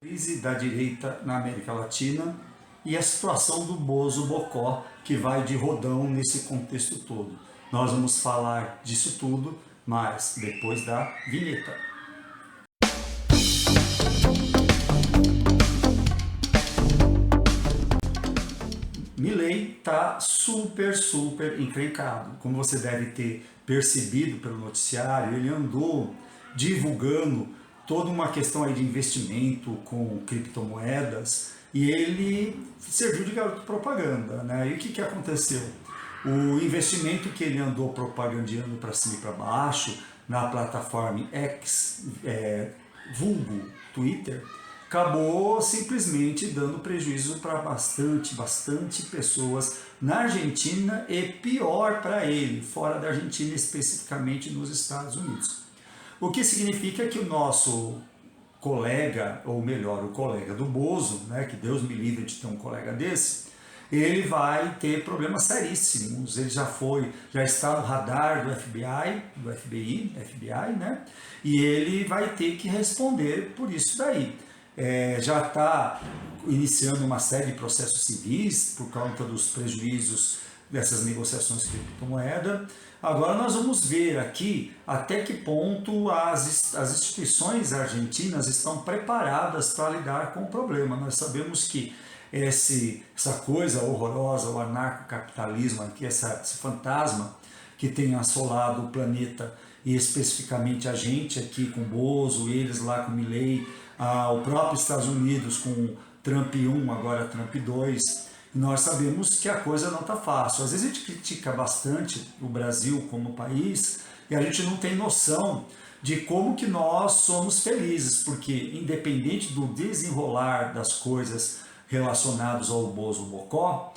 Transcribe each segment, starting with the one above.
Crise da direita na América Latina e a situação do Bozo Bocó, que vai de rodão nesse contexto todo. Nós vamos falar disso tudo, mas depois da vinheta. Milei está super encrencado. Como você deve ter percebido pelo noticiário, ele andou divulgando toda uma questão aí de investimento com criptomoedas e ele serviu de garoto propaganda, né? E o que aconteceu? O investimento que ele andou propagandeando para cima e para baixo na plataforma X, vulgo Twitter, acabou simplesmente dando prejuízo para bastante pessoas na Argentina e pior para ele, fora da Argentina, especificamente nos Estados Unidos. O que significa que o nosso colega, ou melhor, o colega do Bozo, né, que Deus me livre de ter um colega desse, ele vai ter problemas seríssimos. Ele já está no radar do FBI, né? E ele vai ter que responder por isso daí. Já está iniciando uma série de processos civis por conta dos prejuízos dessas negociações de criptomoeda. Agora nós vamos ver aqui até que ponto as instituições argentinas estão preparadas para lidar com o problema. Nós sabemos que essa coisa horrorosa, o anarcocapitalismo, aqui, esse fantasma que tem assolado o planeta e especificamente a gente aqui com Bozo, eles lá com Milei, o próprio Estados Unidos com Trump 1, agora Trump 2, nós sabemos que a coisa não está fácil. Às vezes a gente critica bastante o Brasil como país e a gente não tem noção de como que nós somos felizes, porque independente do desenrolar das coisas relacionadas ao Bozo Bocó,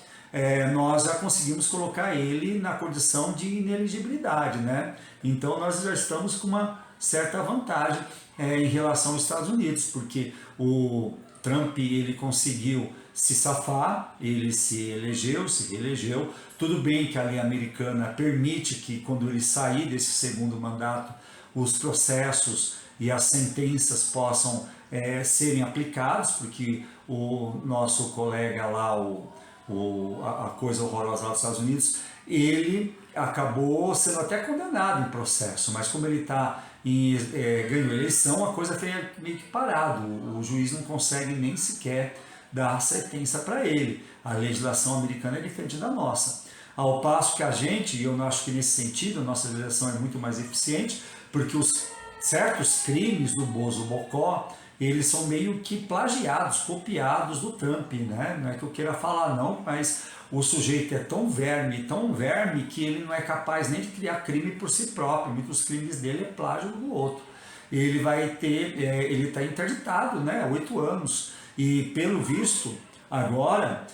nós já conseguimos colocar ele na condição de ineligibilidade, né? Então nós já estamos com uma certa vantagem em relação aos Estados Unidos, porque o Trump ele conseguiu se safar, ele se reelegeu. Tudo bem que a lei americana permite que quando ele sair desse segundo mandato, os processos e as sentenças possam serem aplicados, porque o nosso colega lá, a coisa horrorosa lá dos Estados Unidos, ele acabou sendo até condenado em processo, mas como ele ganhou a eleição, a coisa foi meio que parado, o juiz não consegue nem sequer dar sentença para ele. A legislação americana é diferente da nossa. Ao passo que a gente, e eu acho que nesse sentido, a nossa legislação é muito mais eficiente, porque certos crimes do Bozo Bocó, eles são meio que plagiados, copiados do Trump, né? Não é que eu queira falar não, mas o sujeito é tão verme, que ele não é capaz nem de criar crime por si próprio. Muitos crimes dele é plágio do outro. Ele ele está interditado, né? 8 anos. E pelo visto, agora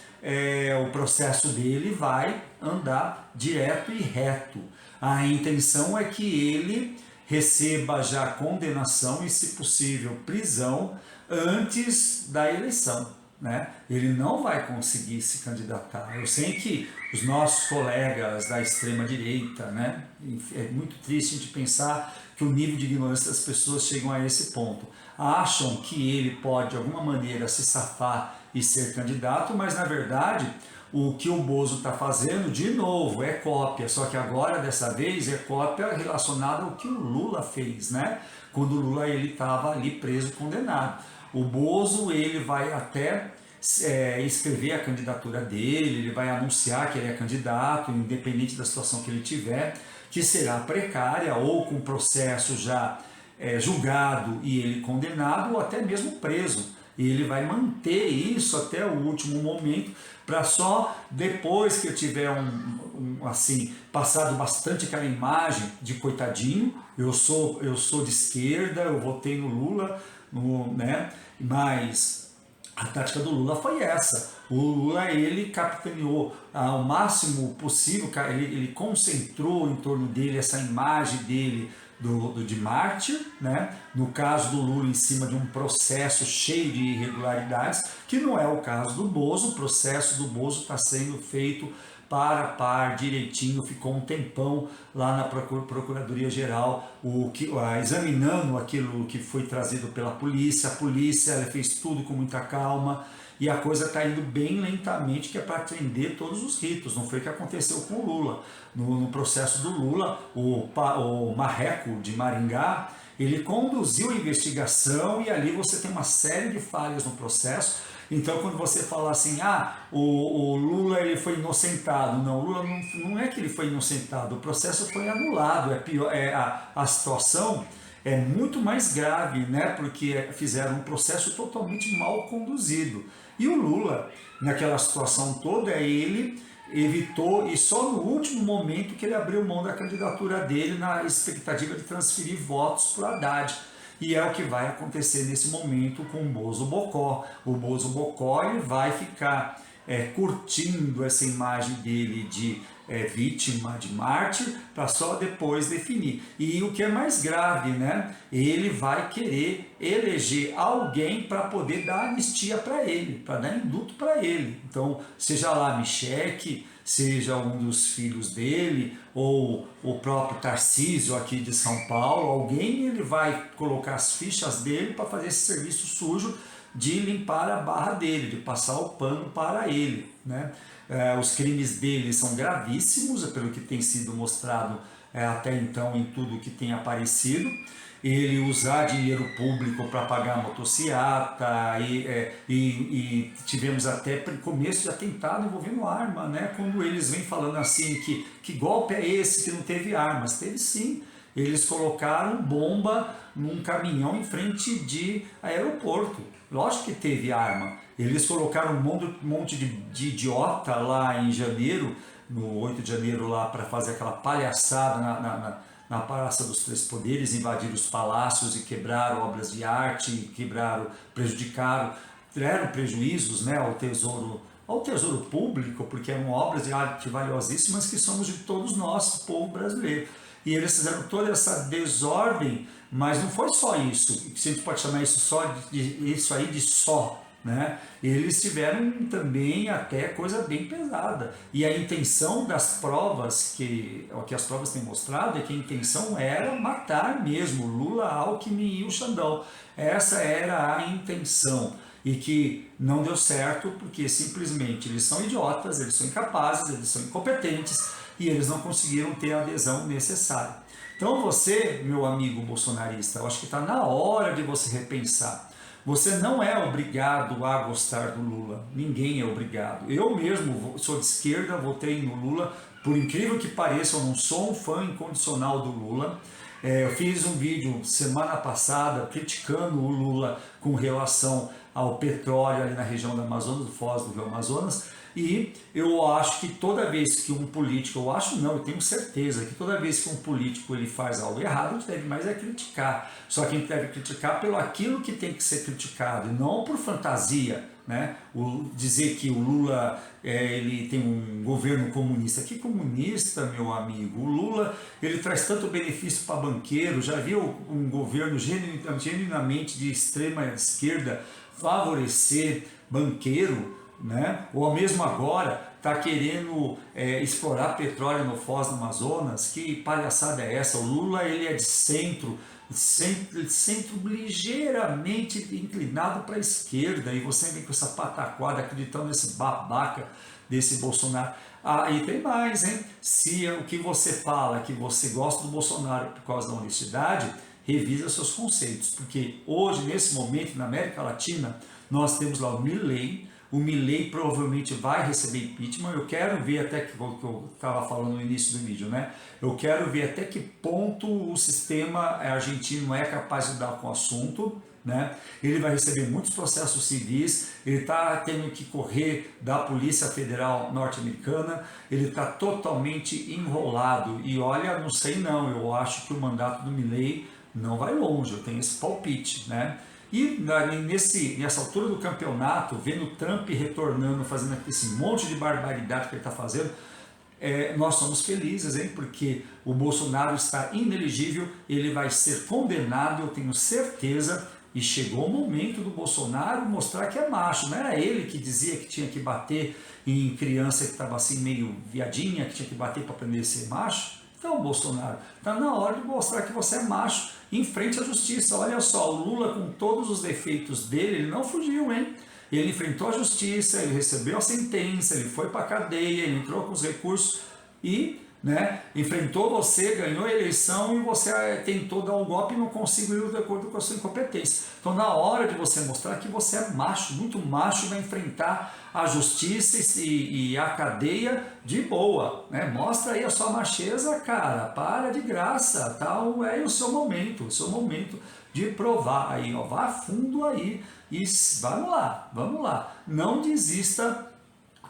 o processo dele vai andar direto e reto. A intenção é que ele receba já condenação e, se possível, prisão antes da eleição, né? Ele não vai conseguir se candidatar. Eu sei que os nossos colegas da extrema-direita, né? É muito triste a gente pensar que o nível de ignorância das pessoas chegam a esse ponto. Acham que ele pode, de alguma maneira, se safar e ser candidato, mas, na verdade, o que o Bozo está fazendo, de novo, é cópia, só que agora, dessa vez, é cópia relacionada ao que o Lula fez, né? Quando o Lula estava ali preso, condenado. O Bozo, ele vai até escrever a candidatura dele, ele vai anunciar que ele é candidato, independente da situação que ele tiver, que será precária ou com processo já julgado e ele condenado ou até mesmo preso. E ele vai manter isso até o último momento, para só depois que eu tiver assim, passado bastante aquela imagem de coitadinho, eu sou de esquerda, eu votei no Lula, né? Mas a tática do Lula foi essa. O Lula, ele capitaneou ao máximo possível, ele concentrou em torno dele essa imagem dele de mártir, né? No caso do Lula, em cima de um processo cheio de irregularidades, que não é o caso do Bozo. O processo do Bozo está sendo feito para par, direitinho, ficou um tempão lá na Procuradoria-Geral, examinando aquilo que foi trazido pela polícia. A polícia ela fez tudo com muita calma, e a coisa está indo bem lentamente, que é para atender todos os ritos. Não foi o que aconteceu com o Lula. No processo do Lula, o Marreco de Maringá, ele conduziu a investigação, e ali você tem uma série de falhas no processo. Então, quando você fala assim, o Lula ele foi inocentado, não, o Lula não é que ele foi inocentado, o processo foi anulado. É pior, a situação é muito mais grave, né? Porque fizeram um processo totalmente mal conduzido. E o Lula, naquela situação toda, ele evitou, e só no último momento que ele abriu mão da candidatura dele, na expectativa de transferir votos para o Haddad. E é o que vai acontecer nesse momento com o Bozo Bocó. O Bozo Bocó ele vai ficar curtindo essa imagem dele de vítima, de mártir, para só depois definir. E o que é mais grave, né? Ele vai querer eleger alguém para poder dar anistia para ele, para dar indulto para ele. Então, seja lá Michele, seja um dos filhos dele, ou o próprio Tarcísio aqui de São Paulo, alguém ele vai colocar as fichas dele para fazer esse serviço sujo de limpar a barra dele, de passar o pano para ele, né? Os crimes dele são gravíssimos, pelo que tem sido mostrado até então em tudo que tem aparecido. Ele usar dinheiro público para pagar motociata, e tivemos até começo de atentado envolvendo arma, né? Quando eles vêm falando assim que golpe é esse que não teve armas, teve sim. Eles colocaram bomba num caminhão em frente de aeroporto. Lógico que teve arma. Eles colocaram um monte de idiota lá em janeiro, no 8 de janeiro, lá para fazer aquela palhaçada na Praça dos Três Poderes, invadiram os palácios e quebraram obras de arte, prejudicaram, deram prejuízos, né, ao tesouro público, porque eram obras de arte valiosíssimas que somos de todos nós, povo brasileiro. E eles fizeram toda essa desordem, mas não foi só isso, se a gente pode chamar isso de só, né? Eles tiveram também até coisa bem pesada. E a intenção das provas, o que as provas têm mostrado, é que a intenção era matar mesmo Lula, Alckmin e o Xandão. Essa era a intenção. E que não deu certo porque simplesmente eles são idiotas, eles são incapazes, eles são incompetentes, e eles não conseguiram ter a adesão necessária. Então você, meu amigo bolsonarista, eu acho que está na hora de você repensar. Você não é obrigado a gostar do Lula, ninguém é obrigado. Eu mesmo sou de esquerda, votei no Lula, por incrível que pareça, eu não sou um fã incondicional do Lula. Eu fiz um vídeo semana passada criticando o Lula com relação ao petróleo ali na região do Amazonas, do Foz do Rio Amazonas, e eu acho que toda vez que um político, eu tenho certeza que toda vez que um político ele faz algo errado, a gente deve mais criticar. Só que a gente deve criticar pelo aquilo que tem que ser criticado, e não por fantasia, né? Dizer que o Lula ele tem um governo comunista. Que comunista, meu amigo? O Lula ele traz tanto benefício para banqueiro. Já viu um governo genuinamente de extrema esquerda favorecer banqueiro, né? Ou mesmo agora está querendo explorar petróleo no Foz do Amazonas? Que palhaçada é essa? O Lula ele é de centro ligeiramente inclinado para a esquerda, e você vem com essa pataquada acreditando nesse babaca desse Bolsonaro. E tem mais, hein? Se o que você fala, que você gosta do Bolsonaro por causa da honestidade, revisa seus conceitos, porque hoje, nesse momento, na América Latina, nós temos lá o Milei provavelmente vai receber impeachment. Eu quero ver até que eu estava falando no início do vídeo, né? Eu quero ver até que ponto o sistema argentino é capaz de lidar com o assunto, né? Ele vai receber muitos processos civis, ele está tendo que correr da Polícia Federal norte-americana, ele está totalmente enrolado. E olha, não sei não, eu acho que o mandato do Milei não vai longe, eu tenho esse palpite, né? E nessa altura do campeonato, vendo o Trump retornando, fazendo esse monte de barbaridade que ele está fazendo, nós somos felizes, hein? Porque o Bolsonaro está inelegível, ele vai ser condenado, eu tenho certeza, E chegou o momento do Bolsonaro mostrar que é macho. Não era ele que dizia que tinha que bater em criança que estava assim meio viadinha, que tinha que bater para aprender a ser macho? Então, Bolsonaro, está na hora de mostrar que você é macho em frente à justiça. Olha só, o Lula, com todos os defeitos dele, ele não fugiu, hein? Ele enfrentou a justiça, ele recebeu a sentença, ele foi para a cadeia, ele entrou com os recursos e, né, enfrentou você, ganhou a eleição e você tentou dar um golpe e não conseguiu de acordo com a sua incompetência. Então, na hora de você mostrar que você é macho, muito macho, vai enfrentar a justiça e a cadeia de boa, né? Mostra aí a sua macheza, cara, para de graça, tal, é o seu momento de provar aí, ó, vá fundo aí e vamos lá, não desista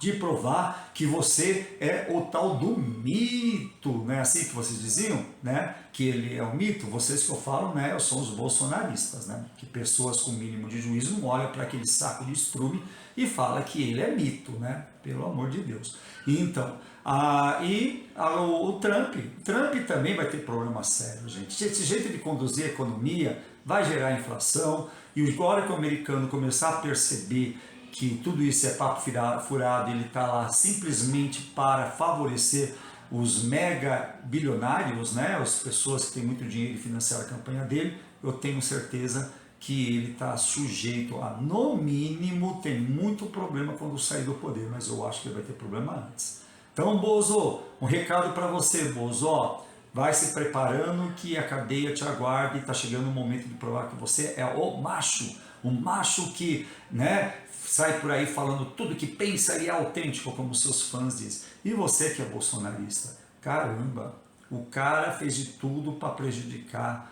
de provar que você é o tal do mito, né? Assim que vocês diziam, né? Que ele é o mito. Vocês que eu falo, né? São os bolsonaristas, né? Que pessoas com mínimo de juízo não olham para aquele saco de estrume e fala que ele é mito, né? Pelo amor de Deus. Então, o Trump também vai ter problema sério, gente. Esse jeito de conduzir a economia vai gerar inflação e agora que o americano começar a perceber que tudo isso é papo furado, ele está lá simplesmente para favorecer os mega bilionários, né, as pessoas que têm muito dinheiro e financiar a campanha dele, eu tenho certeza que ele está sujeito a, no mínimo, tem muito problema quando sair do poder, mas eu acho que ele vai ter problema antes. Então, Bozo, um recado para você, Bozo, ó, vai se preparando que a cadeia te aguarda e está chegando o momento de provar que você é o macho que, né, sai por aí falando tudo que pensa e é autêntico, como seus fãs dizem. E você que é bolsonarista, caramba, o cara fez de tudo para prejudicar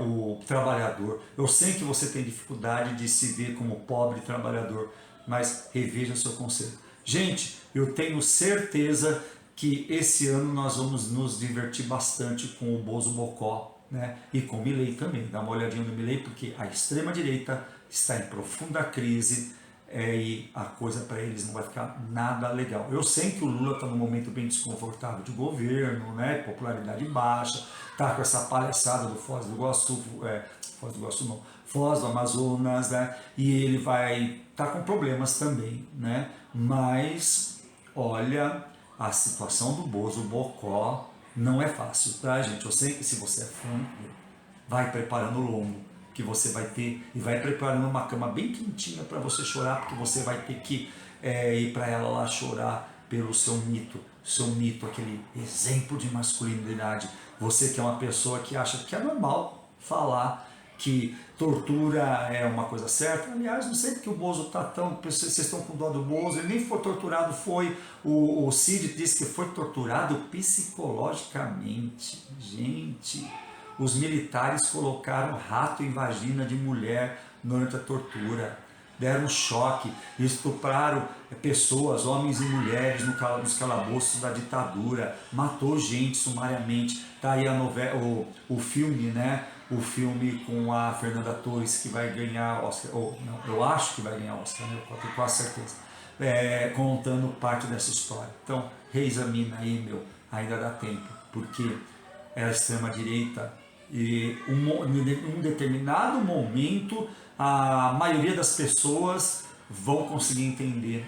o trabalhador. Eu sei que você tem dificuldade de se ver como pobre trabalhador, mas reveja seu conceito. Gente, eu tenho certeza que esse ano nós vamos nos divertir bastante com o Bozo Bocó, né? E com o Milei também. Dá uma olhadinha no Milei, porque a extrema-direita está em profunda crise e a coisa para eles não vai ficar nada legal. Eu sei que o Lula está num momento bem desconfortável de governo, né? Popularidade baixa, tá com essa palhaçada do Foz do Iguaçu, Foz do Iguaçu não, Foz do Amazonas, né? E ele vai estar com problemas também, né? Mas, olha, a situação do Bozo Bocó não é fácil, tá, gente? Eu sei que se você é fã, vai preparando o lombo, que você vai ter, e vai preparando uma cama bem quentinha para você chorar, porque você vai ter que ir para ela lá chorar pelo seu mito, aquele exemplo de masculinidade. Você que é uma pessoa que acha que é normal falar que tortura é uma coisa certa. Aliás, não sei porque o Bozo está tão... Vocês estão com dó do Bozo, ele nem foi torturado, foi... O Cid disse que foi torturado psicologicamente. Gente, os militares colocaram rato em vagina de mulher durante a tortura. Deram choque, estupraram pessoas, homens e mulheres nos calabouços da ditadura, matou gente sumariamente. Tá aí a novela, o filme, né? O filme com a Fernanda Torres, que vai ganhar Oscar, ou não, eu acho que vai ganhar Oscar, né? Eu tenho quase certeza, contando parte dessa história. Então, reexamina aí, ainda dá tempo, porque é a extrema-direita e em um determinado momento a maioria das pessoas vão conseguir entender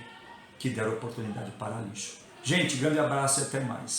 que deram oportunidade para lixo. Gente, grande abraço e até mais.